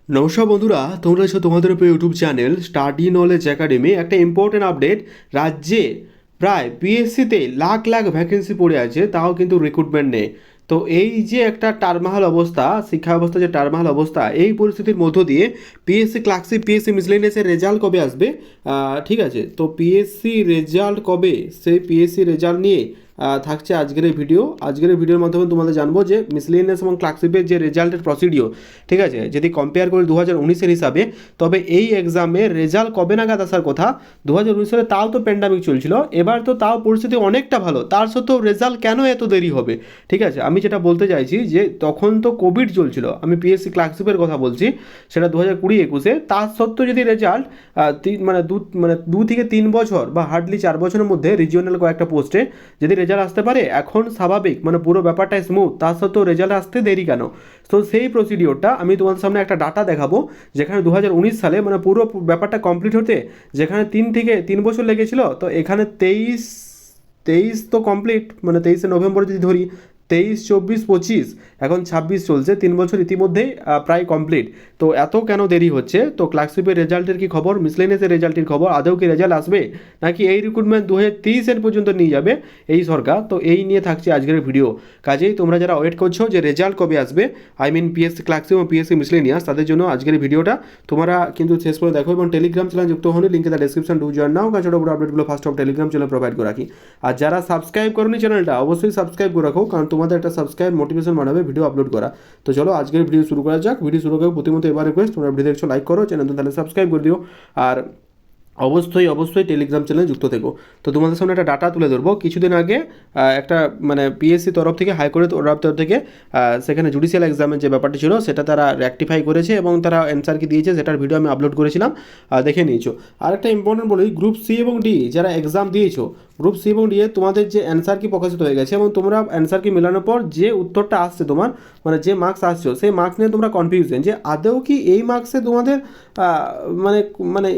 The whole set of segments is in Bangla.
নমস্কার বন্ধুরা, তোমরা এসো তোমাদের উপর YouTube channel study knowledge academy. একটা ইম্পর্টেন্ট আপডেট, রাজ্যে প্রায় পিএসসিতে লাখ লাখ ভ্যাকেন্সি পড়ে আছে, তাও কিন্তু রিক্রুটমেন্ট নেই। তো এই যে একটা টারমাহাল অবস্থা, শিক্ষা ব্যবস্থা যে টারমাহাল অবস্থা, এই পরিস্থিতির মধ্য দিয়ে পিএসসি ক্লার্কশিপ, পিএসসি মিসলেনিয়াসের রেজাল্ট কবে আসবে, ঠিক আছে? তো পিএসসি রেজাল্ট কবে, সেই পিএসসি রেজাল্ট নিয়ে থাকছে আজকের এই ভিডিও। আজকের এই ভিডিওর মাধ্যমে তোমাদের জানবো যে মিসলেনিয়াস এবং ক্লার্কশিপের যে রেজাল্টের প্রসিডিওর, ঠিক আছে, যদি কম্পেয়ার করি 2019-এর হিসাবে, তবে এই এক্সামের রেজাল্ট কবে নাগাদ আসার কথা। 2019 সালে তাও তো প্যান্ডামিক চলছিল, এবার তো তাও পরিস্থিতি অনেকটা ভালো, তার সত্ত্বেও রেজাল্ট কেন এত দেরি হবে? ঠিক আছে, আমি যেটা বলতে চাইছি যে তখন তো কোভিড চলছিল, আমি পিএসসি ক্লার্কশিপের কথা বলছি, সেটা 2020-21-এ, তার সত্ত্বেও যদি রেজাল্ট দু থেকে 3 বছর বা হার্ডলি 4 বছরের মধ্যে রিজিওনাল কয়েকটা পোস্টে যদি রেজাল্ট আসতে পারে, এখন স্বাভাবিক, মানে পুরো ব্যাপারটা স্মুথ, তার সত্ত্বেও রেজাল্ট আসতে দেরি কেন? তো সেই প্রসিডিওরটা আমি তোমাদের সামনে একটা ডাটা দেখাবো, যেখানে 2019 সালে মানে পুরো ব্যাপারটা কমপ্লিট হতে যেখানে 3 বছর লেগেছিল, তো এখানে তেইশ তেইশ তো কমপ্লিট, মানে 23শে নভেম্বর যদি ধরি, 23, 24, 25, এখন 26 চলছে, 3 বছর ইতিমধ্যেই প্রায় কমপ্লিট। তো এত কেন দেরি হচ্ছে? তো ক্লার্কশিপের রেজাল্টের কি খবর, মিসলেনিয়াসের রেজাল্টের খবর, আদৌ কি রেজাল্ট আসবে, নাকি এই রিক্রুটমেন্ট 2023-এর পর্যন্ত নিয়ে যাবে এই সরকার? তো এই নিয়ে থাকছে আজকের ভিডিও। কাজেই তোমরা যারা ওয়েট করছো যে রেজাল্ট কবে আসবে, আই মিন পিএসসি ক্লার্কশিপ এবং পিএসসি মিসলেনিয়াস, তাদের জন্য আজকের এই ভিডিওটা তোমরা কিন্তু শেষ করে দেখো, এবং টেলিগ্রাম চ্যানেল যুক্ত হলে লিঙ্কে তার ডিসক্রিপশন ডু জয়েন নাও, কারণ ছোটো বড় আপডেটগুলো first of Telegram channel provide করে রাখি। আর যারা সাবস্ক্রাইব করোনি চ্যানেলটা, অবশ্যই সাবস্ক্রাইব করে রাখো, কারণ তোমাদের একটা সাবস্ক্রাইব মোটিভেশন বানাবে ভিডিও আপলোড করা। তো চলো আজকের ভিডিও শুরু করা যাক। ভিডিও শুরু করার প্রতিমতো এবার রিকোয়েস্ট, তোমরা ভিডিও দেখছো লাইক করো, চ্যানেল তাহলে সাবস্ক্রাইব করে দিও, আর অবশ্যই টেলিগ্রাম চ্যানেলে যুক্ত থেকো। তো তোমাদের সামনে একটা ডাটা তুলে ধরবো। কিছুদিন আগে একটা মানে পিএসসি তরফ থেকে, হাইকোর্টের তরফ থেকে, সেখানে জুডিশিয়াল এক্সামের যে ব্যাপারটি ছিল সেটা তারা রেকটিফাই করেছে এবং তারা অ্যান্সার কি দিয়েছে সেটার ভিডিও আমি আপলোড করেছিলাম, দেখে নিয়েছো। আর একটা ইম্পর্টেন্ট বলি, গ্রুপ সি এবং ডি যারা এক্সাম দিয়েছো, গ্রুপ সি এবং ডি এ তোমাদের যে অ্যান্সার কি প্রকাশিত হয়ে গেছে, এবং তোমরা অ্যান্সার কি মেলানোর পর যে উত্তরটা আসছে তোমার, মানে যে মার্কস আসছো, সেই মার্কস নিয়ে তোমরা কনফিউশন যে আদৌ কি এই মার্কসে তোমাদের মানে মানে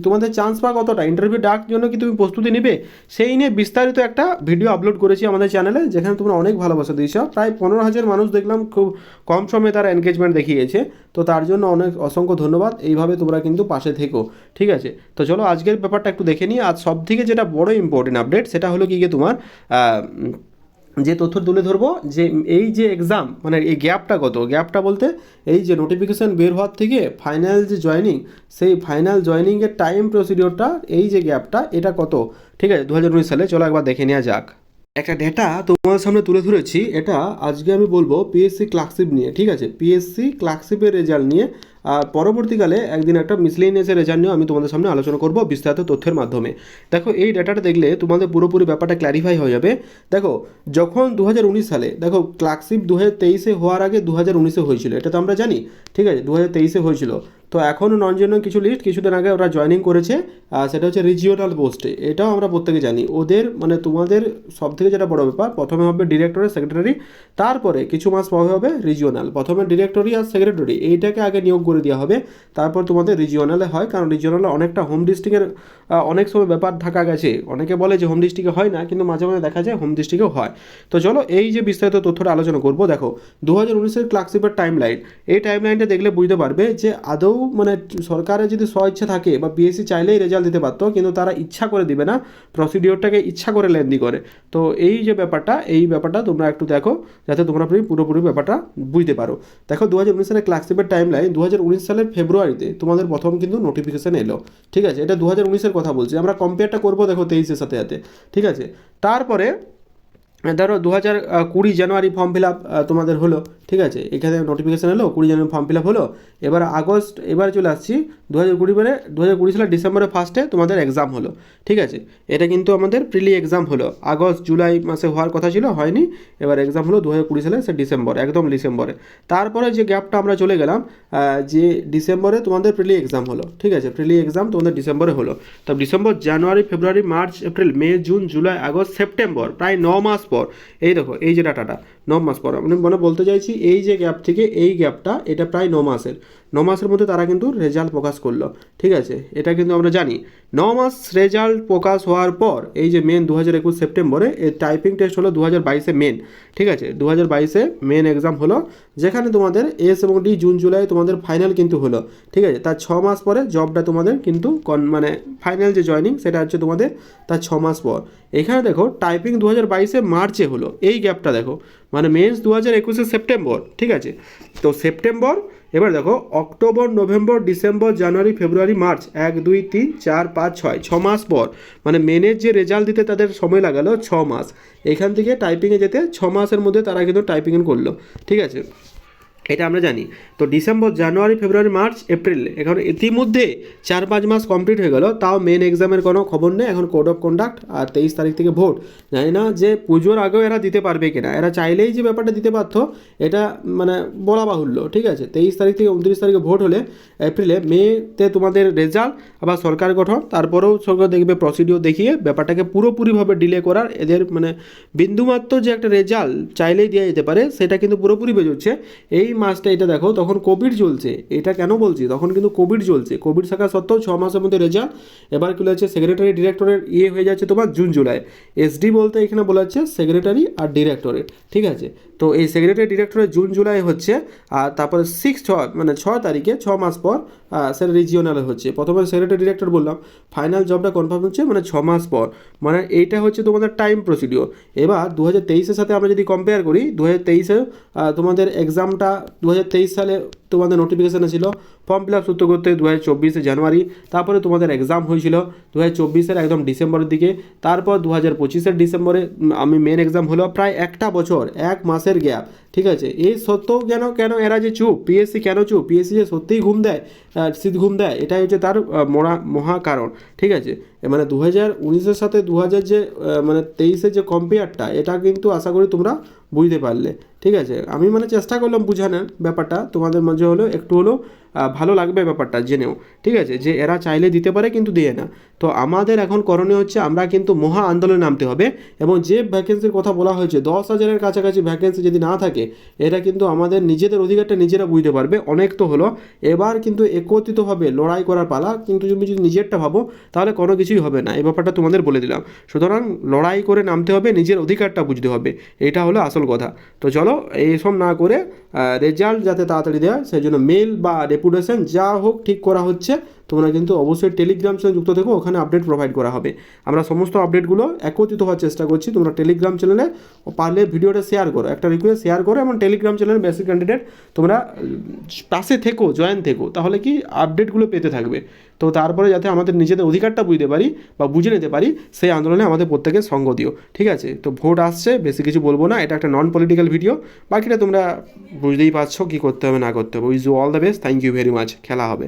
তোমাদের চান্স পাওয়া কতটা, ইন্টারভিউ ডাক জন্য কি তুমি প্রস্তুতি নেবে, সেই নিয়ে বিস্তারিত একটা ভিডিও আপলোড করেছি আমাদের চ্যানেলে, যেখানে তোমরা অনেক ভালোবাসা দিয়েছ। প্রায় 15,000 মানুষ দেখলাম, খুব কম সময়ে তারা এনগেজমেন্ট দেখিয়েছে। তো তার জন্য অনেক অসংখ্য ধন্যবাদ। এইভাবে তোমরা কিন্তু পাশে থেকো, ঠিক আছে? তো চলো আজকের ব্যাপারটা একটু দেখে নিই। আর সব থেকে যেটা বড় ইম্পর্টেন্ট আপডেট, সেটা হলো কি, তোমার যে তথ্য তুলে ধরবো, যে এই যে এক্সাম, মানে এই গ্যাপটা কত, গ্যাপটা বলতে এই যে নোটিফিকেশান বের হওয়ার থেকে ফাইনাল যে জয়েনিং, সেই ফাইনাল জয়েনিংয়ের টাইম প্রসিডিওরটা, এই যে গ্যাপটা, এটা কত, ঠিক আছে, 2019 সালে। চলো একবার দেখে নেওয়া যাক। একটা ডেটা তোমাদের সামনে তুলে ধরেছি, এটা আজকে আমি বলবো পিএসসি ক্লার্কশিপ নিয়ে, ঠিক আছে, পিএসসি ক্লার্কশিপের রেজাল্ট নিয়ে। আর পরবর্তীকালে একদিন একটা মিসলেনিয়াসের রেজাল্ট নিয়েও আমি তোমাদের সামনে আলোচনা করব বিস্তারিত তথ্যের মাধ্যমে। দেখো এই ডেটাটা দেখলে তোমাদের পুরোপুরি ব্যাপারটা ক্ল্যারিফাই হয়ে যাবে। দেখো যখন 2019 সালে, দেখো ক্লার্কশিপ 2023-এ হওয়ার আগে 2019-এ হয়েছিল, এটা তো আমরা জানি, ঠিক আছে, 2023-এ হয়েছিল। তো এখনও নন জেনুইন কিছু লিস্ট কিছুদিন আগে ওরা জয়েনিং করেছে, সেটা হচ্ছে রিজিওনাল পোস্টে, এটাও আমরা প্রত্যেকে জানি। ওদের মানে তোমাদের সবথেকে যেটা বড় ব্যাপার, প্রথমে হবে ডিরেক্টরি সেক্রেটারি, তারপরে কিছু মাস পরে হবে রিজিওনাল। প্রথমে ডিরেক্টরি আর সেক্রেটারি এইটাকে আগে নিয়োগ করে দেওয়া হবে, তারপর তোমাদের রিজিওনালে হয়, কারণ রিজিওনালে অনেকটা হোম ডিস্ট্রিক্টের অনেক সময় ব্যাপার থাকা গেছে। অনেকে বলে যে হোম ডিস্ট্রিক্টে হয় না, কিন্তু মাঝে মাঝে দেখা যায় হোম ডিস্ট্রিক্টেও হয়। তো চলো এই যে বিস্তারিত তথ্যটা আলোচনা করবো। দেখো 2019-এর ক্লার্কশিপের টাইম লাইন, এই টাইম লাইনটা দেখলে বুঝতে পারবে যে আদৌ মানে সরকারের যদি স্বইচ্ছা থাকে, বা পিএসসি চাইলেই রেজাল্ট দিতে পারতো, কিন্তু তারা ইচ্ছা করে দিবে না, প্রসিডিওরটাকে ইচ্ছা করে লেন্দি করে। তো এই যে ব্যাপারটা, এই ব্যাপারটা তোমরা একটু দেখো, যাতে তোমরা পুরোপুরি ব্যাপারটা বুঝতে পারো। দেখো 2019 সালের ক্লার্কশিপের টাইম লাইন, 2019 সালের ফেব্রুয়ারিতে তোমাদের প্রথম কিন্তু নোটিফিকেশান এলো, ঠিক আছে, এটা 2019-এর কথা বলছি, আমরা কম্পেয়ারটা করবো দেখো 23-এর সাথে সাথে, ঠিক আছে। তারপরে ধরো 2020 জানুয়ারি ফর্ম ফিল আপ তোমাদের হলো, ঠিক আছে, এখানে নোটিফিকেশান এলো, 20 জানুয়ারি ফর্ম ফিল আপ হলো। এবার আগস্ট, এবার চলে আসছি 2020 সালের ডিসেম্বরের ফার্স্টে তোমাদের এক্সাম হলো, ঠিক আছে। এটা কিন্তু আমাদের প্রিলি এক্সাম হলো, আগস্ট জুলাই মাসে হওয়ার কথা ছিল, হয়নি। এবার এক্সাম হলো 2020 সালে, সে ডিসেম্বর, একদম ডিসেম্বরে। তারপরে যে গ্যাপটা আমরা চলে গেলাম, যে ডিসেম্বরে তোমাদের প্রিলি এক্সাম হলো, ঠিক আছে, প্রিলি এক্সাম তোমাদের ডিসেম্বরে হলো। তো ডিসেম্বর, জানুয়ারি, ফেব্রুয়ারি, মার্চ, এপ্রিল, মে, জুন, জুলাই, আগস্ট, সেপ্টেম্বর, প্রায় 9 মাস পর এই দেখো এই যে ডাটাটা, মাস পর, মানে বলতে চাইছি এই যে গ্যাপ থেকে এই গ্যাপটা এটা প্রায় 9 মাসের মধ্যে তারা কিন্তু রেজাল্ট প্রকাশ করলো। ঠিক আছে, এটা কিন্তু আমরা জানি 9 মাস রেজাল্ট প্রকাশ হওয়ার পর এই যে মেন 2021 সেপ্টেম্বরে এই টাইপিং টেস্ট হলো 2022-এ মেন। ঠিক আছে, 2022-এ মেন এক্সাম হলো, যেখানে তোমাদের এস এবং ডি জুন জুলাই তোমাদের ফাইনাল কিন্তু হলো। ঠিক আছে, তার 6 মাস পরে জবটা তোমাদের কিন্তু মানে ফাইনাল যে জয়নিং সেটা হচ্ছে তোমাদের তার 6 মাস পর। এখানে দেখো টাইপিং 2022-এ মার্চে হলো, এই গ্যাপটা দেখো, মানে মেন্স 2021-এ সেপ্টেম্বর। ঠিক আছে, তো সেপ্টেম্বর, এবার দেখো অক্টোবর, নভেম্বর, ডিসেম্বর, জানুয়ারি, ফেব্রুয়ারি, মার্চ, 1 2 3 4 5 6, 6 মাস পর, মানে মেনের যে রেজাল্ট দিতে তাদের সময় লাগালো 6 মাস। এখান থেকে টাইপিংয়ে যেতে 6 মাসের মধ্যে তারা কিন্তু টাইপিং করলো। ঠিক আছে, এটা আমরা জানি। তো ডিসেম্বর, জানুয়ারি, ফেব্রুয়ারি, মার্চ, এপ্রিল, এখন ইতিমধ্যে 4-5 মাস কমপ্লিট হয়ে গেল, তাও মেন এক্সামের কোনো খবর নেই। এখন কোড অফ কন্ডাক্ট আর 23 তারিখ থেকে ভোট। জানি না যে পুজোর আগেও এরা দিতে পারবে কিনা, এরা চাইলেই যে ব্যাপারটা দিতে পারতো এটা মানে বলা বাহুল্য। ঠিক আছে, 23 তারিখ থেকে 29 তারিখে ভোট হলে এপ্রিলে, মেতে তোমাদের রেজাল্ট আবার সরকার গঠন, তারপরেও সরকার দেখবে প্রসিডিওর দেখিয়ে ব্যাপারটাকে পুরোপুরিভাবে ডিলে করার এদের মানে বিন্দুমাত্র যে একটা রেজাল্ট চাইলেই দেওয়া যেতে পারে সেটা কিন্তু পুরোপুরি বেজোচ্ছে। এই মাসটা এটা দেখো, তখন কোভিড চলছে, এটা কেন বলছি, তখন কিন্তু কোভিড চলছে, কোভিড থাকা সত্ত্বেও 6 মাসের মধ্যে রেজাল্ট। এবার কি হচ্ছে, সেক্রেটারি ডিরেক্টরের হয়ে যাচ্ছে তোমার জুন জুলাই। এসডি বলতে এখানে বলা হচ্ছে সেক্রেটারি আর ডিরেক্টরেট। ঠিক আছে, তো এই সেক্রেটারি ডিরেক্টরের জুন জুলাই হচ্ছে, আর তারপরে 6 মানে 6 তারিখে 6 মাস পর সেটা রিজিওনালে হচ্ছে। প্রথমে সেক্রেটারি ডিরেক্টর বললাম, ফাইনাল জবটা কনফার্ম হচ্ছে মানে 6 মাস পর, মানে এইটা হচ্ছে তোমাদের টাইম প্রসিডিওর। এবার 2023-এর সাথে আমরা যদি কম্পেয়ার করি, 2023-এ তোমাদের এক্সামটা 2023 সালে তোমাদের নোটিফিকেশানে ছিল, ফর্ম ফিল আপ সূত্র করতে 2024-এ জানুয়ারি, তারপরে তোমাদের এক্সাম হয়েছিল 2024-এর একদম ডিসেম্বরের দিকে, তারপর 2025-এর ডিসেম্বরে আমি মেন এক্সাম হলো, প্রায় একটা বছর 1 মাসের গ্যাপ। ঠিক আছে, এই সত্ত্বেও কেন এরা যে চুপ, পিএসসি কেন চুপ, পিএসসি যে সত্যিই ঘুম দেয়, শীত ঘুম দেয়, এটাই হচ্ছে তার মহা কারণ। ঠিক আছে, মানে 2019-এর সাথে 2000 যে মানে 23-এর যে কম্পেয়ারটা, এটা কিন্তু আশা করি তোমরা বুঝতে পারলে। ঠিক আছে, আমি মানে চেষ্টা করলাম বোঝানোর ব্যাপারটা, তোমাদের মাঝে হলেও একটু হলেও ভালো লাগবে ব্যাপারটা জেনেও। ঠিক আছে, যে এরা চাইলে দিতে পারে কিন্তু দিয়ে না। তো আমাদের এখন করণীয় হচ্ছে আমরা কিন্তু মহা আন্দোলনে নামতে হবে, এবং যে ভ্যাকেন্সির কথা বলা হয়েছে 10,000-এর কাছাকাছি ভ্যাকেন্সি যদি না থাকে, এটা কিন্তু আমাদের নিজেদের অধিকারটা নিজেরা বুঝতে পারবে। অনেক তো হলো, এবার কিন্তু একত্রিতভাবে লড়াই করার পালা। কিন্তু তুমি যদি নিজেরটা ভাবো তাহলে কোনো কিছুই হবে না, এই ব্যাপারটা তোমাদের বলে দিলাম। সুতরাং লড়াই করে নামতে হবে, নিজের অধিকারটা বুঝতে হবে, এটা হলো আসল কথা। তো চলো এইসব না করে রেজাল্ট যাতে তাড়াতাড়ি দেয় সেই জন্য মেল বা রেপুটেশন যা হোক ঠিক করা হচ্ছে। তোমরা কিন্তু অবশ্যই টেলিগ্রাম চ্যানেল যুক্ত থেকো, ওখানে আপডেট প্রোভাইড করা হবে। আমরা সমস্ত আপডেটগুলো একত্রিত হওয়ার চেষ্টা করছি। তোমরা টেলিগ্রাম চ্যানেলে পারলে ভিডিওটা শেয়ার করো, একটা রিকোয়েস্ট শেয়ার করো, এবং টেলিগ্রাম চ্যানেল বেসিক ক্যান্ডিডেট তোমরা পাশে থেকো, জয়েন থেকো, তাহলে কি আপডেটগুলো পেতে থাকবে। তো তারপরে যাতে আমাদের নিজেদের অধিকারটা বুঝতে পারি বা বুঝে নিতে পারি, সেই আন্দোলনে আমাদের প্রত্যেকের সঙ্গ দিও। ঠিক আছে, তো ভোট আসছে, বেশি কিছু বলবো না, এটা একটা নন পলিটিক্যাল ভিডিও, বাকিটা তোমরা বুঝতেই পারছো কী করতে হবে না করতে হবে। Wish you all the best, thank you very much, খেলা হবে।